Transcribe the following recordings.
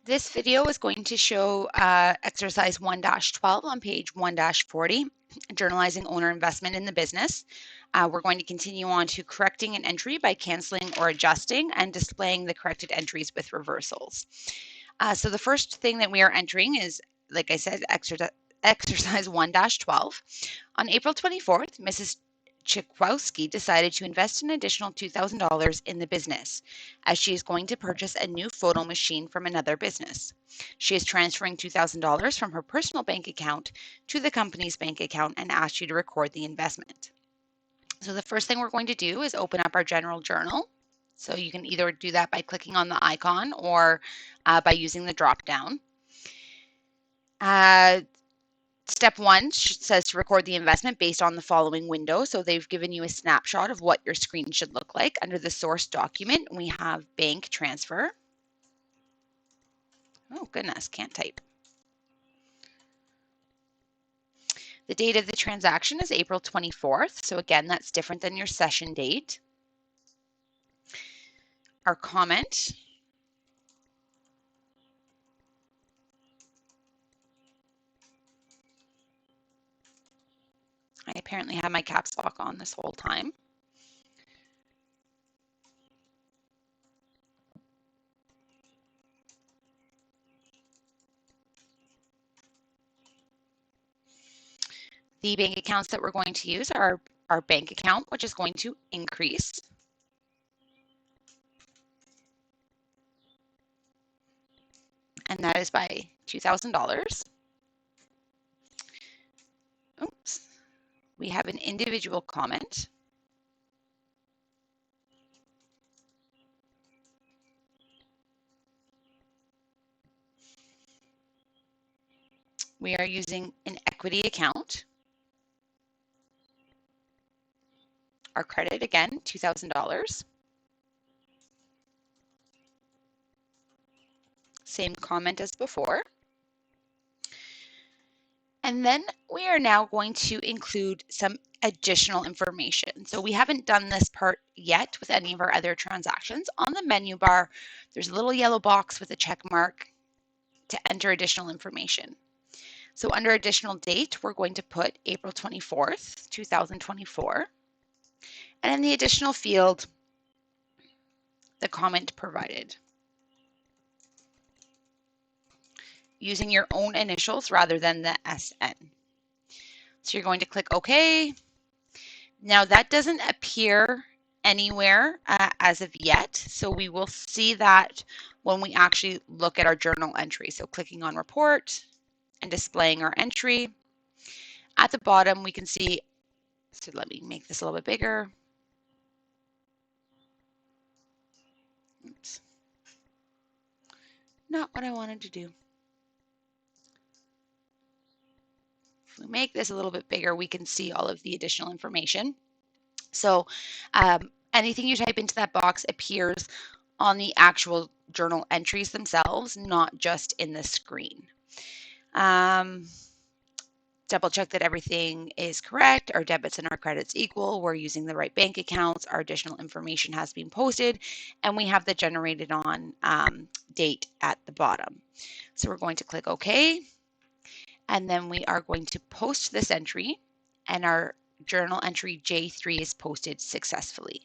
This video is going to show exercise 1-12 on page 1-40, journalizing owner investment in the business. We're going to continue on to correcting an entry by canceling or adjusting and displaying the corrected entries with reversals. So the first thing that we are entering is, like I said, exercise 1-12. On April 24th, Mrs. Chikowski decided to invest an additional $2,000 in the business, as she is going to purchase a new photo machine from another business. She is transferring $2,000 from her personal bank account to the company's bank account and asked you to record the investment. So the first thing we're going to do is open up our general journal. So you can either do that by clicking on the icon or by using the drop down. Step 1 says to record the investment based on the following window. So they've given you a snapshot of what your screen should look like. Under the source document, we have bank transfer. Oh goodness, can't type. The date of the transaction is April 24th. So again, that's different than your session date. Our comment. I apparently have my caps lock on this whole time. The bank accounts that we're going to use are our bank account, which is going to increase. And that is by $2,000. Oops. We have an individual comment. We are using an equity account. Our credit, again, $2,000. Same comment as before. And then we are now going to include some additional information. So we haven't done this part yet with any of our other transactions. On the menu bar, there's a little yellow box with a check mark to enter additional information. So under additional date, we're going to put April 24th, 2024. And in the additional field, the comment provided. Using your own initials rather than the SN. So you're going to click OK. Now that doesn't appear anywhere as of yet. So we will see that when we actually look at our journal entry. So clicking on report and displaying our entry. At the bottom, we can see, so let me make this a little bit bigger. Oops. Not what I wanted to do. If we make this a little bit bigger, we can see all of the additional information. So anything you type into that box appears on the actual journal entries themselves, not just in the screen. Double check that everything is correct. Our debits and our credits equal. We're using the right bank accounts. Our additional information has been posted, and we have the generated on date at the bottom. So we're going to click OK, and then we are going to post this entry, and our journal entry J3 is posted successfully.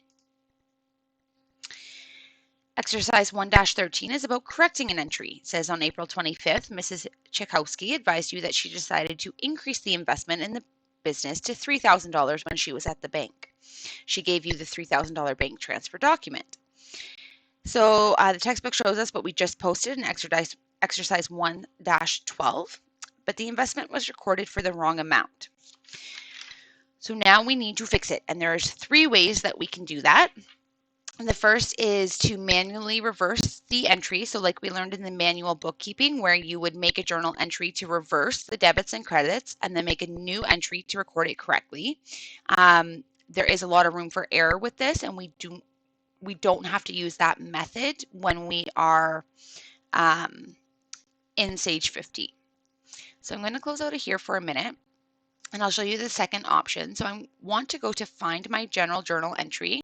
Exercise 1-13 is about correcting an entry. It says on April 25th, Mrs. Chikowski advised you that she decided to increase the investment in the business to $3,000 when she was at the bank. She gave you the $3,000 bank transfer document. So the textbook shows us what we just posted in exercise 1-12, but the investment was recorded for the wrong amount. So now we need to fix it, and there's 3 ways that we can do that. And the first is to manually reverse the entry. So like we learned in the manual bookkeeping, where you would make a journal entry to reverse the debits and credits and then make a new entry to record it correctly. There is a lot of room for error with this, and we don't have to use that method when we are in Sage 50. So I'm going to close out of here for a minute, and I'll show you the second option. So I want to go to find my general journal entry.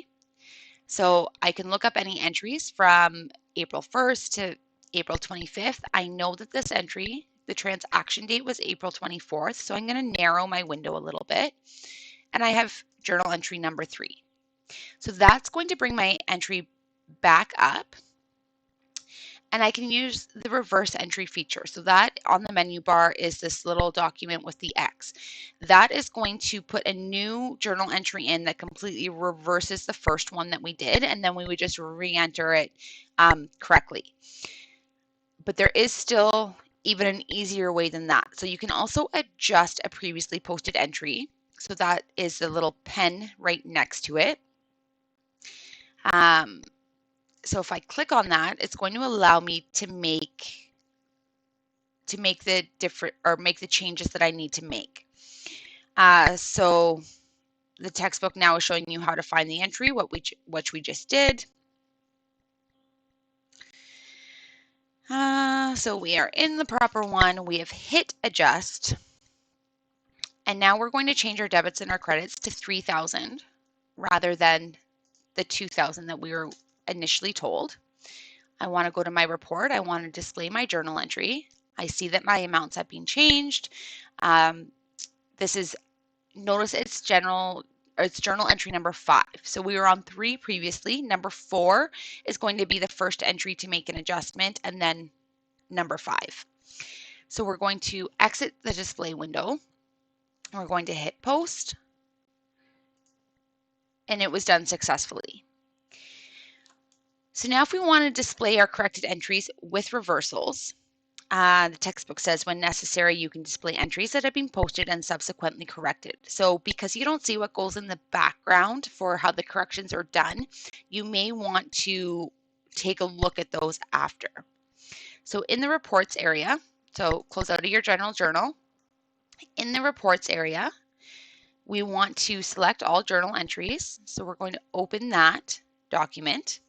So I can look up any entries from April 1st to April 25th. I know that this entry, the transaction date was April 24th, so I'm going to narrow my window a little bit. And I have journal entry number 3. So that's going to bring my entry back up. And I can use the reverse entry feature. So that on the menu bar is this little document with the X. That is going to put a new journal entry in that completely reverses the first one that we did, and then we would just re-enter it correctly. But there is still even an easier way than that. So you can also adjust a previously posted entry. So that is the little pen right next to it. So if I click on that, it's going to allow me to make the changes that I need to make. So the textbook now is showing you how to find the entry, which we just did. So we are in the proper one. We have hit adjust. And now we're going to change our debits and our credits to 3,000 rather than the 2,000 that we were initially told. I want to go to my report. I want to display my journal entry. I see that my amounts have been changed. Notice it's journal entry number 5. So we were on 3 previously. Number 4 is going to be the first entry to make an adjustment, and then number 5. So we're going to exit the display window. We're going to hit post, and it was done successfully. So now if we want to display our corrected entries with reversals, the textbook says when necessary, you can display entries that have been posted and subsequently corrected. So because you don't see what goes in the background for how the corrections are done, you may want to take a look at those after. So in the reports area, so close out of your general journal. In the reports area, we want to select all journal entries. So we're going to open that document.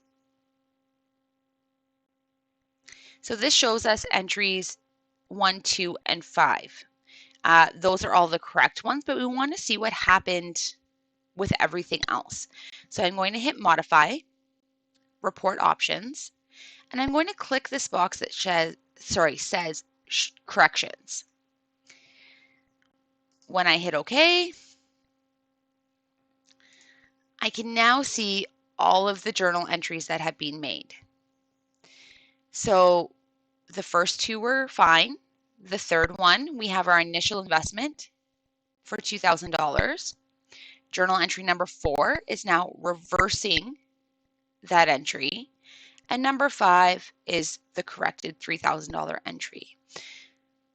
So this shows us entries 1, 2, and 5. Those are all the correct ones, but we want to see what happened with everything else. So I'm going to hit modify, report options, and I'm going to click this box that says corrections. When I hit OK, I can now see all of the journal entries that have been made. So the first 2 were fine. The third one, we have our initial investment for $2,000. Journal entry number 4 is now reversing that entry. And number 5 is the corrected $3,000 entry.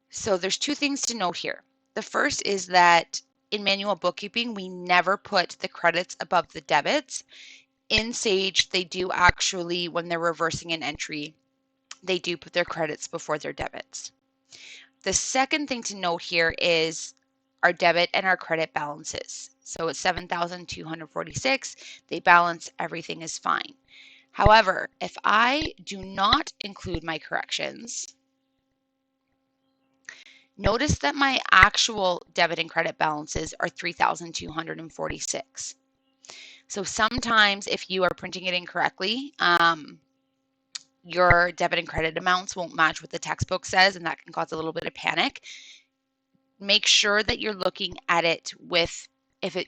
So there's 2 things to note here. The first is that in manual bookkeeping, we never put the credits above the debits. In Sage, they do actually, when they're reversing an entry, they do put their credits before their debits. The second thing to note here is our debit and our credit balances. So it's $7,246. They balance, everything is fine. However, if I do not include my corrections, notice that my actual debit and credit balances are $3,246. So sometimes if you are printing it incorrectly, your debit and credit amounts won't match what the textbook says, and that can cause a little bit of panic. Make sure that you're looking at it with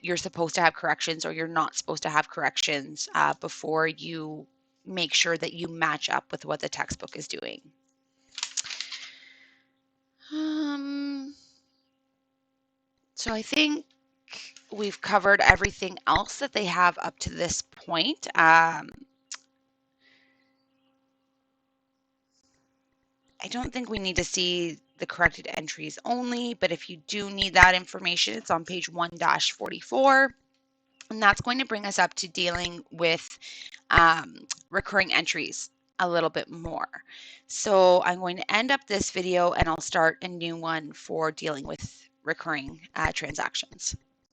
you're supposed to have corrections or you're not supposed to have corrections before you make sure that you match up with what the textbook is doing. So I think we've covered everything else that they have up to this point. I don't think we need to see the corrected entries only, but if you do need that information, it's on page 1-44. And that's going to bring us up to dealing with recurring entries a little bit more. So I'm going to end up this video and I'll start a new one for dealing with recurring transactions.